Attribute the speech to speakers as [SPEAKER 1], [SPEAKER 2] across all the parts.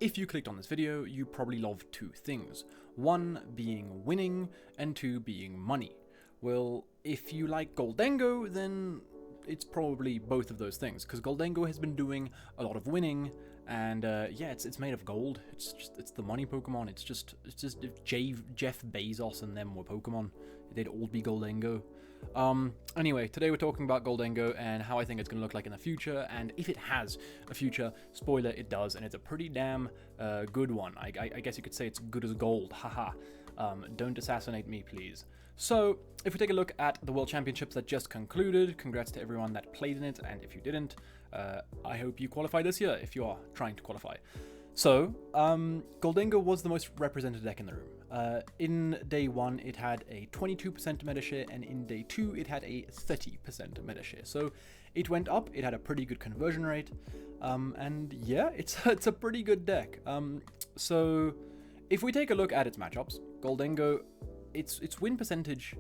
[SPEAKER 1] if you clicked on this video, you probably love two things. One being winning, and two being money. Well, if you like Gholdengo, then it's probably both of those things, because Gholdengo has been doing a lot of winning, and yeah, it's made of gold. It's the money Pokemon. It's just if Jeff Bezos and them were Pokemon, they'd all be Gholdengo. Anyway, today we're talking about Gholdengo and how I think it's going to look like in the future, and if it has a future. Spoiler, it does, and it's a pretty damn good one. I guess you could say it's good as gold, haha. Don't assassinate me, please. So, if we take a look at the World Championships that just concluded, congrats to everyone that played in it, and if you didn't, I hope you qualify this year if you are trying to qualify. So, Gholdengo was the most represented deck in the room. In day 1, it had a 22% meta share, and in day 2, it had a 30% meta share. So, it went up, it had a pretty good conversion rate, and yeah, it's a pretty good deck. So, if we take a look at its matchups, Gholdengo, its win percentage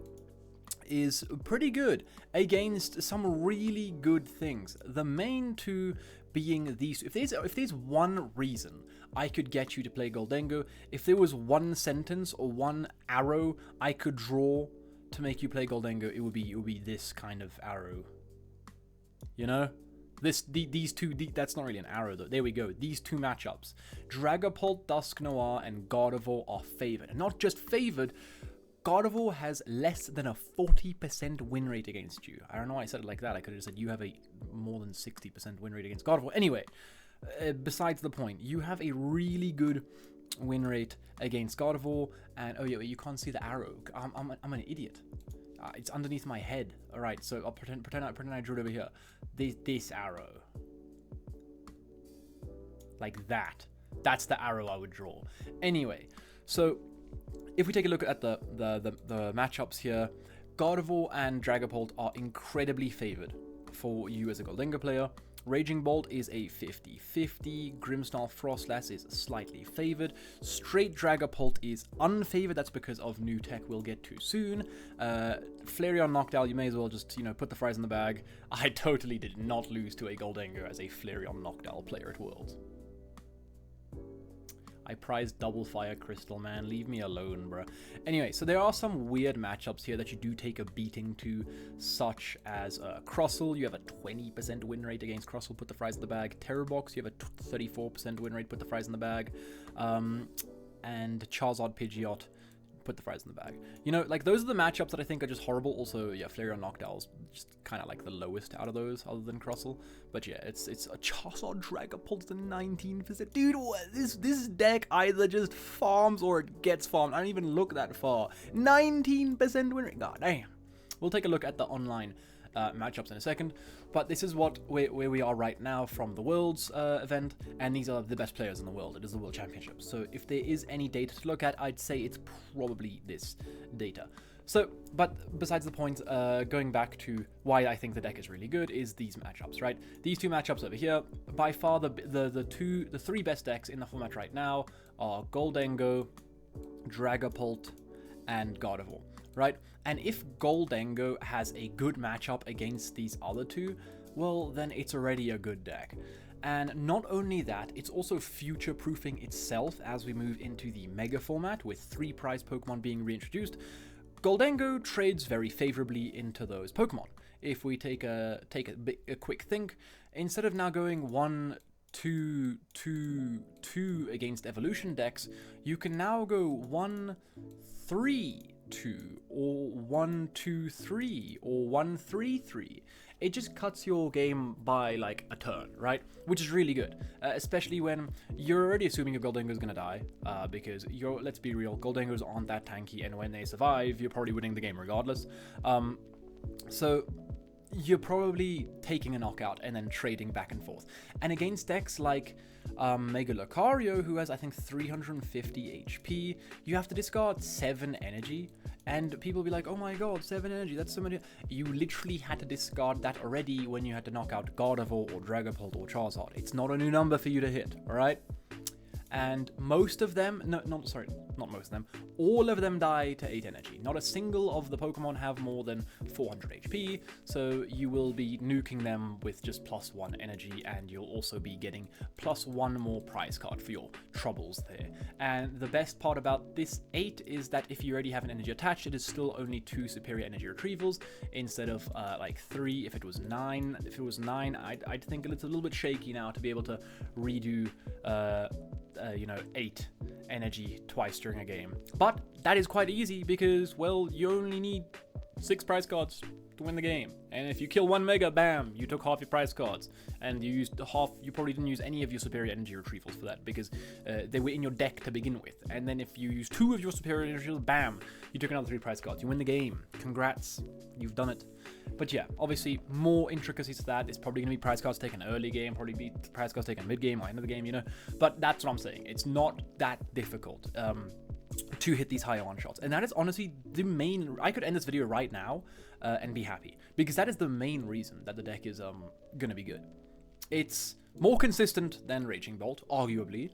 [SPEAKER 1] is pretty good against some really good things. The main two being these. If there's one reason I could get you to play Gholdengo, if there was one sentence or one arrow I could draw to make you play Gholdengo, it would be this kind of arrow. You know? These two, that's not really an arrow though. There we go. These two matchups. Dragapult, Dusknoir, and Gardevoir are favored. And not just favored, Gardevoir has less than a 40% win rate against you. I don't know why I said it like that. I could have just said you have a more than 60% win rate against Gardevoir. Anyway, besides the point, you have a really good win rate against Gardevoir. And oh yeah, you can't see the arrow. I'm an idiot. It's underneath my head. All right, so I'll pretend I drew it over here. This arrow, like that. That's the arrow I would draw. Anyway, so if we take a look at the matchups here, Gardevoir and Dragapult are incredibly favored for you as a Gholdengo player. Raging Bolt is a 50-50, Grimmsnarl Frostlass is slightly favored, Straight Dragapult is unfavored, that's because of new tech we'll get to soon. Flareon Noctowl, you may as well just, put the fries in the bag. I totally did not lose to a Gholdengo as a Flareon Noctowl player at Worlds. I prize Double Fire Crystal, man. Leave me alone, bruh. Anyway, so there are some weird matchups here that you do take a beating to, such as Crustle. You have a 20% win rate against Crustle, put the fries in the bag. Terrorbox, you have a 34% win rate, put the fries in the bag. And Charizard Pidgeot, put the fries in the bag. Like, those are the matchups that I think are just horrible. Also, yeah, Flareon Noctowl's just kind of like the lowest out of those, other than Crustle. But yeah, it's a Charizard Dragapult's the 19%. Dude, this deck either just farms or it gets farmed. I don't even look that far. 19% win rate. God damn. We'll take a look at the online matchups in a second, but this is where we are right now from the Worlds event, and these are the best players in the world. It is the World Championships, so if there is any data to look at, I'd say it's probably this data. So, but besides the point, going back to why I think the deck is really good is these matchups, right? These two matchups over here, by far the three best decks in the format right now are Gholdengo, Dragapult, and Gardevoir. Right? And if Gholdengo has a good matchup against these other two, well, then it's already a good deck. And not only that, it's also future-proofing itself as we move into the Mega format, with 3 prize Pokemon being reintroduced. Gholdengo trades very favorably into those Pokemon. If we take a quick think, instead of now going 1, 2, 2, 2 against evolution decks, you can now go 1, 3, 2, or 1, 2, 3, or 1, 3, 3. It just cuts your game by like a turn, right? Which is really good, especially when you're already assuming your Gholdengo is gonna die, because let's be real, Gholdengos aren't that tanky, and when they survive, you're probably winning the game regardless. So you're probably taking a knockout and then trading back and forth. And against decks like Mega Lucario, who has, I think, 350 HP, you have to discard 7 energy. And people will be like, oh my god, 7 energy, that's so many. You literally had to discard that already when you had to knock out Gardevoir or Dragapult or Charizard. It's not a new number for you to hit, alright? and most of them, not most of them, all of them die to 8 energy. Not a single of the Pokemon have more than 400 HP, so you will be nuking them with just +1 energy, and you'll also be getting +1 more prize card for your troubles there. And the best part about this 8 is that if you already have an energy attached, it is still only 2 superior energy retrievals instead of like 3 if it was 9. If it was 9, I'd think it's a little bit shaky now to be able to redo 8 energy twice during a game. But that is quite easy because, well, you only need 6 prize cards to win the game. And if you kill 1 Mega, bam, you took half your prize cards. And you used half, you probably didn't use any of your superior energy retrievals for that because they were in your deck to begin with. And then if you use 2 of your superior energy retrievals, bam, you took another 3 prize cards. You win the game. Congrats. You've done it. But yeah, obviously, more intricacies to that. It's probably going to be prize cards taken early game, probably be prize cards taken mid game or end of the game, But that's what I'm saying. It's not that difficult to hit these higher one-shots. And that is honestly the main... I could end this video right now and be happy. Because that is the main reason that the deck is going to be good. It's more consistent than Raging Bolt, arguably.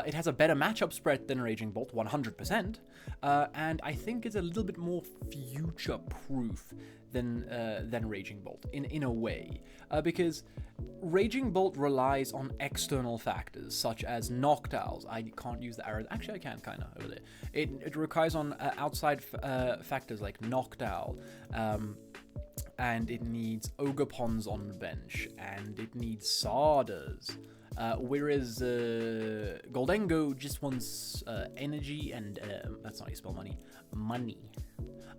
[SPEAKER 1] It has a better matchup spread than Raging Bolt, 100%, and I think it's a little bit more future-proof than Raging Bolt in a way, because Raging Bolt relies on external factors such as Noctowls. I can't use the arrows. Actually, I can kind of over there. It relies on outside factors like Noctowl. And it needs Ogreponds on the bench, and it needs Sardas. Whereas Gholdengo just wants energy and that's not how you spell money.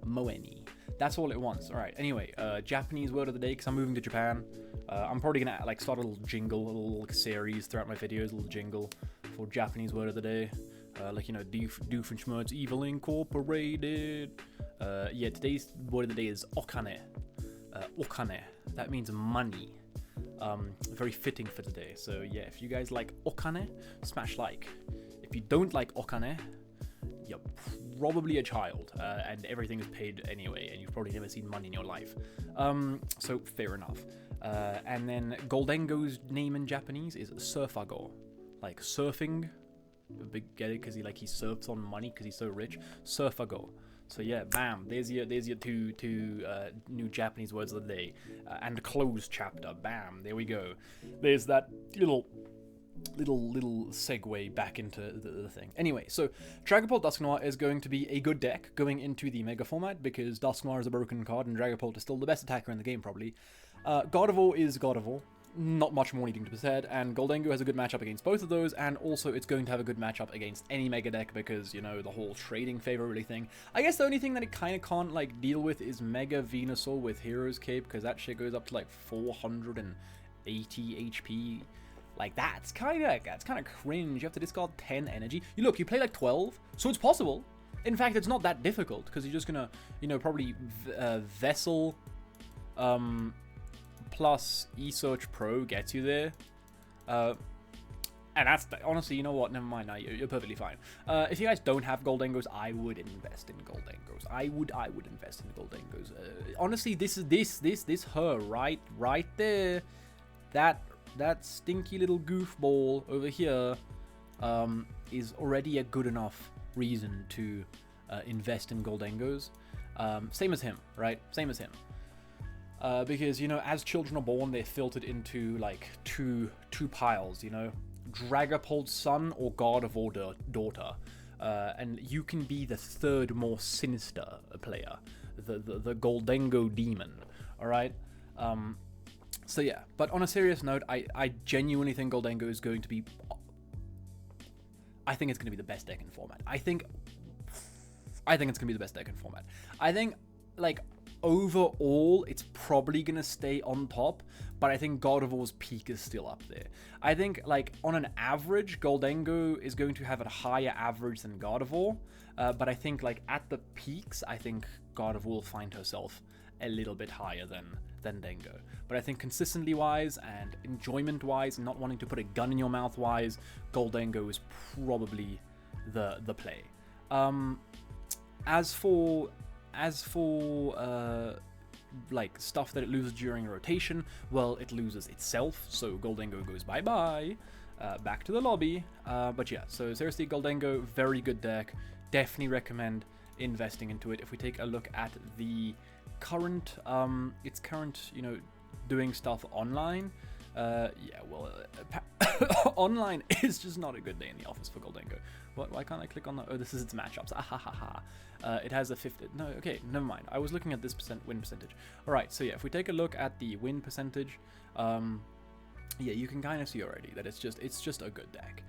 [SPEAKER 1] Moeni. That's all it wants. All right. Anyway, Japanese word of the day because I'm moving to Japan. I'm probably gonna like start a little jingle, a little series throughout my videos, a little jingle for Japanese word of the day. Doofenshmirtz Evil Incorporated. Yeah, today's word of the day is okane. Okane. That means money. Very fitting for today. So yeah, if you guys like okane, smash like. If you don't like okane, you're probably a child, and everything is paid anyway, and you've probably never seen money in your life. So fair enough. And then Gholdengo's name in Japanese is Surfago, like surfing. Get it? Because he surfs on money because he's so rich. Surfago. So yeah, bam. There's your two new Japanese words of the day, and closed chapter. Bam. There we go. There's that little segue back into the thing. Anyway, so Dragapult Dusknoir is going to be a good deck going into the Mega format because Dusknoir is a broken card and Dragapult is still the best attacker in the game probably. Gardevoir is Gardevoir. Not much more needing to be said, and Gholdengo has a good matchup against both of those, and also it's going to have a good matchup against any Mega deck because, the whole trading favorably thing. I guess the only thing that it kind of can't, deal with is Mega Venusaur with Hero's Cape, because that shit goes up to, 480 HP. That's kind of cringe. You have to discard 10 energy. You play, 12, so it's possible. In fact, it's not that difficult, because you're just gonna, probably Vessel, plus eSearch Pro gets you there. And that's, honestly, you know what? Never mind now, you're perfectly fine. If you guys don't have Gholdengos, I would invest in Gholdengos. I would invest in Gholdengos. Honestly, this her right there. That stinky little goofball over here is already a good enough reason to invest in Gholdengos. Same as him, right? Same as him. Because, as children are born, they're filtered into, two piles, Dragapult's son or Gardevoir daughter. And you can be the third more sinister player, the Gholdengo demon, alright? So yeah, but on a serious note, I genuinely think Gholdengo is going to be... I think it's going to be the best deck in format. I think it's going to be the best deck in format. I think, overall, it's probably going to stay on top, but I think Gardevoir's peak is still up there. I think, on an average, Gholdengo is going to have a higher average than Gardevoir, but I think, at the peaks, I think Gardevoir will find herself a little bit higher than Dengo. But I think consistently-wise and enjoyment-wise, and not wanting to put a gun in your mouth-wise, Gholdengo is probably the play. As for stuff that it loses during a rotation, well, it loses itself, so Gholdengo goes bye-bye. back to the lobby. But yeah, so seriously, Gholdengo, very good deck. Definitely recommend investing into it. If we take a look at the current, its current, doing stuff online. Yeah, well, online is just not a good day in the office for Gholdengo. What? Why can't I click on the? Oh, this is its matchups. It has a 50. No, okay, never mind. I was looking at this win percentage. All right, so yeah, if we take a look at the win percentage, yeah, you can kind of see already that it's just a good deck.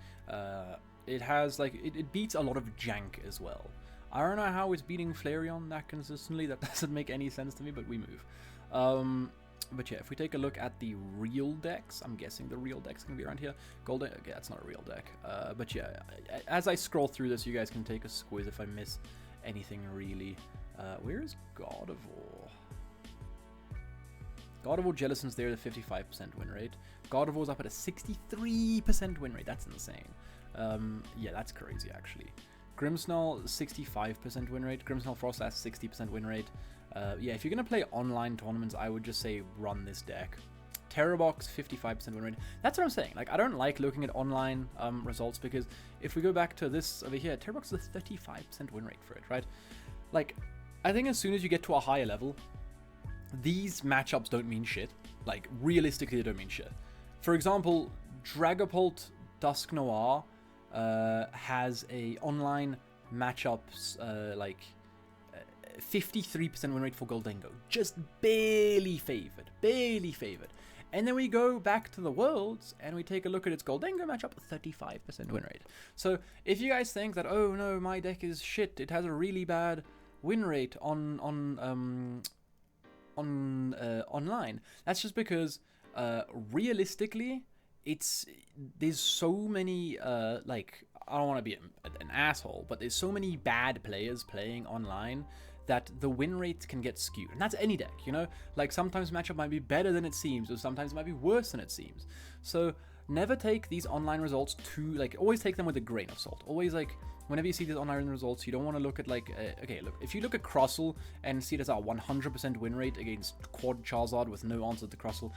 [SPEAKER 1] It has it beats a lot of jank as well. I don't know how it's beating Flareon that consistently. That doesn't make any sense to me, but we move. But yeah, if we take a look at the real decks, I'm guessing the real deck's gonna be around here. Golden, okay, that's not a real deck. But yeah, as I scroll through this, you guys can take a squiz if I miss anything really. Where is God of War? God of War Jellicent's there at a 55% win rate. God of War's up at a 63% win rate. That's insane. Yeah, that's crazy actually. Grimmsnarl, 65% win rate. Grimmsnarl Frostlass, 60% win rate. Yeah, if you're going to play online tournaments, I would just say run this deck. Terrorbox, 55% win rate. That's what I'm saying. Like, I don't like looking at online results because if we go back to this over here, Terrorbox is a 35% win rate for it, right? Like, I think as soon as you get to a higher level, these matchups don't mean shit. Like, realistically, they don't mean shit. For example, Dragapult Dusk Noir has a online matchups 53% win rate for Gholdengo, just barely favored. And then we go back to the Worlds and we take a look at its Gholdengo matchup, 35% win rate. So if you guys think that, oh no, my deck is shit, it has a really bad win rate on online, that's just because realistically, there's so many I don't want to be an asshole, but there's so many bad players playing online that the win rates can get skewed. And that's any deck, Like, sometimes matchup might be better than it seems, or sometimes it might be worse than it seems. So never take these online results always take them with a grain of salt. Always, whenever you see these online results, you don't want to look at, okay, look, if you look at Crustle and see it as a 100% win rate against Quad Charizard with no answer to Crustle,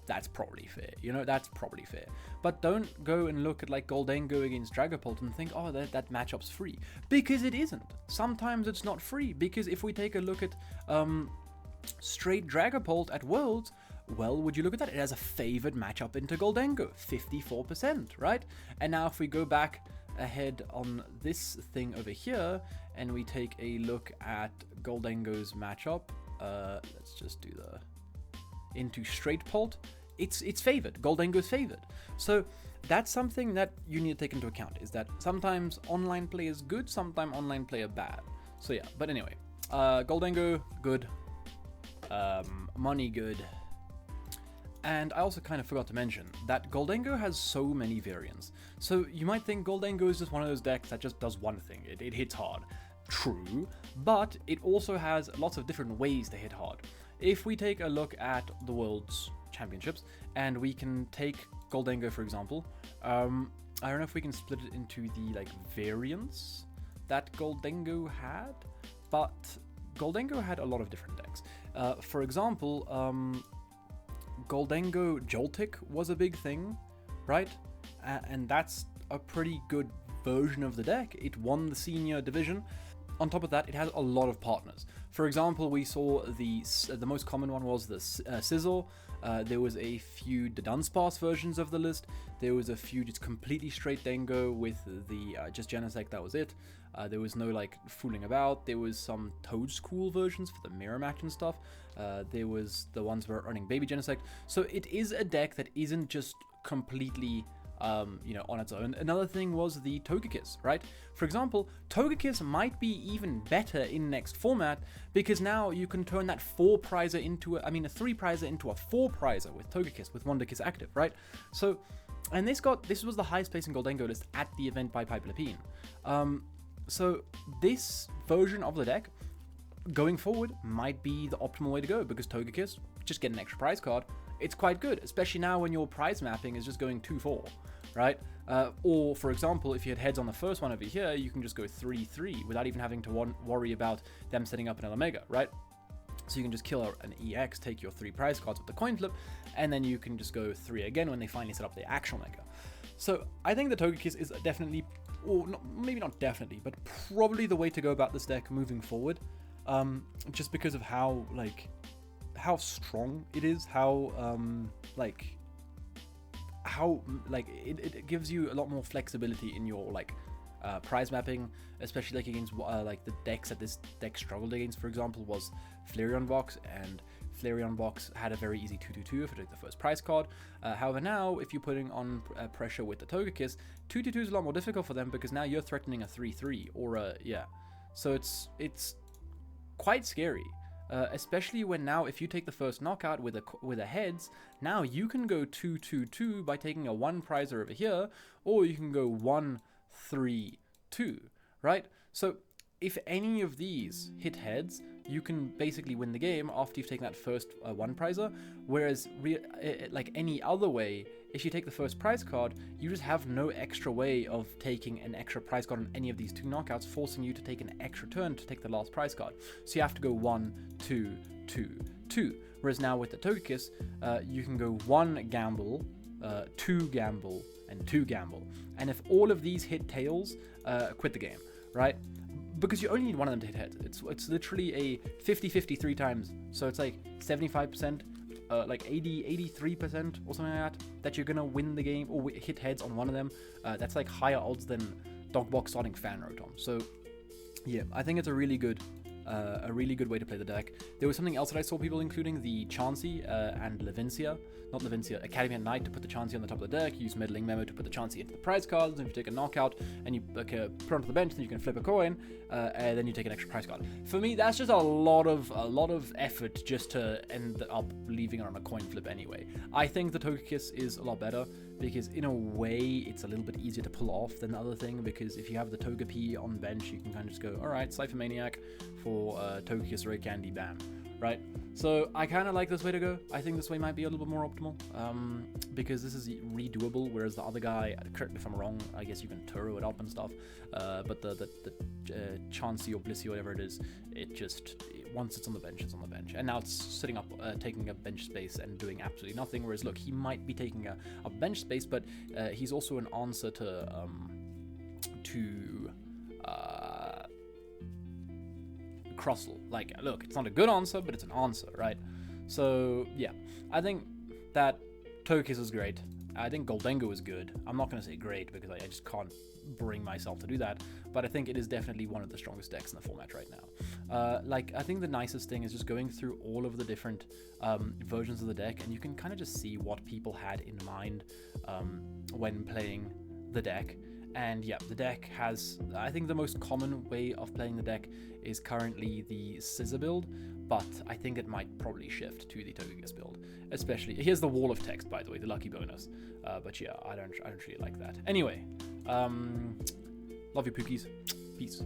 [SPEAKER 1] that's probably fair, that's probably fair. But don't go and look at, Gholdengo against Dragapult and think, oh, that matchup's free. Because it isn't. Sometimes it's not free, because if we take a look at straight Dragapult at Worlds, well, would you look at that? It has a favored matchup into Gholdengo, 54%, right? And now if we go back ahead on this thing over here and we take a look at Gholdengo's matchup, let's just do into straight Pult, it's favored. Gholdengo's favored. So that's something that you need to take into account, is that sometimes online play is good, sometimes online play are bad. So yeah, but anyway, Gholdengo, good. Money, good. And I also kind of forgot to mention that Gholdengo has so many variants. So you might think Gholdengo is just one of those decks that just does one thing. It hits hard. True, but it also has lots of different ways to hit hard. If we take a look at the World's Championships, and we can take Gholdengo, for example, I don't know if we can split it into the variants that Gholdengo had, but Gholdengo had a lot of different decks. For example, Gholdengo Joltik was a big thing, right? And that's a pretty good version of the deck. It won the senior division. On top of that, it has a lot of partners. For example, we saw the most common one was the Sizzle. There was a few Dunsparce versions of the list. There was a few just completely straight Dengo with the just Genesect, that was it. There was no fooling about. There was some Toadscool versions for the mirror match and stuff. There was the ones where running Baby Genesect. So it is a deck that isn't just completely on its own. Another thing was the Togekiss, right? For example, Togekiss might be even better in next format because now you can turn that 4-prizer into a 3-prizer into a 4-prizer with Togekiss, with Wonderkiss active, right? So, and this was the highest placing Gholdengo list at the event by Piper Lepine. So this version of the deck going forward might be the optimal way to go because Togekiss, just get an extra prize card. It's quite good, especially now when your prize mapping is just going 2-4, right? Or, for example, if you had heads on the first one over here, you can just go 3-3 without even having to worry about them setting up another Mega, right? So you can just kill an EX, take your 3 prize cards with the coin flip, and then you can just go 3 again when they finally set up the actual Mega. So I think the Togekiss is definitely, or not, maybe not definitely, but probably the way to go about this deck moving forward. Just because of how strong it is, it gives you a lot more flexibility in your prize mapping, especially against the decks that this deck struggled against. For example, was Flareon Box, and Flareon Box had a very easy 2/2 if you took the first prize card. However, now if you're putting on pressure with the Togekiss, 2/2 is a lot more difficult for them, because now you're threatening a 3/3 or a so it's quite scary. Especially when now, if you take the first knockout with a heads, now you can go 2/2 by taking a 1 prizer over here, or you can go 1/3/2, right? So if any of these hit heads, you can basically win the game after you've taken that first 1 prizer. Whereas like any other way, if you take the first prize card, you just have no extra way of taking an extra prize card on any of these 2 knockouts, forcing you to take an extra turn to take the last prize card. So you have to go 1, 2, 2, 2. Whereas now with the Togekiss, you can go 1 gamble, 2 gamble, and 2 gamble. And if all of these hit tails, quit the game, right? Because you only need one of them to hit heads. It's literally a 50-50 3 times. So it's like 75%, like 83% or something like that you're gonna win the game or hit heads on one of them. That's like higher odds than Dogbox starting Fan Rotom. So yeah, I think it's a really good way to play the deck. There was something else that I saw people including, the Chansey and Academy at Night to put the Chansey on the top of the deck. Use Meddling Memo to put the Chansey into the prize cards, and if you take a knockout and you put it onto the bench, then you can flip a coin, and then you take an extra prize card. For me, that's just a lot of effort just to end up leaving it on a coin flip anyway. I think the Togekiss is a lot better, because in a way it's a little bit easier to pull off than the other thing, because if you have the Togepi on bench, you can kind of just go, alright, Cypher Maniac for Togekiss, Ray Candy, bam, right? So I kind of like this way to go. I think this way might be a little bit more optimal, because this is redoable, whereas the other guy, correct me if I'm wrong, I guess you can Turo it up and stuff, but the Chansey or Blissey or whatever it is, once it's on the bench, it's on the bench. And now it's sitting up, taking a bench space and doing absolutely nothing, whereas look, he might be taking a bench space, but he's also an answer to Crustle. Like, look, it's not a good answer, but it's an answer, right? So yeah, I think that Togekiss is great. I think Gholdengo is good. I'm not going to say great, because I just can't bring myself to do that, but I think it is definitely one of the strongest decks in the format right now. I think the nicest thing is just going through all of the different versions of the deck, and you can kind of just see what people had in mind when playing the deck. And yeah, the deck has, I think the most common way of playing the deck is currently the Scissor build, but I think it might probably shift to the Togekiss build. Especially, here's the wall of text, by the way, the lucky bonus. But yeah, I don't really like that. Anyway, love you, Pookies. Peace.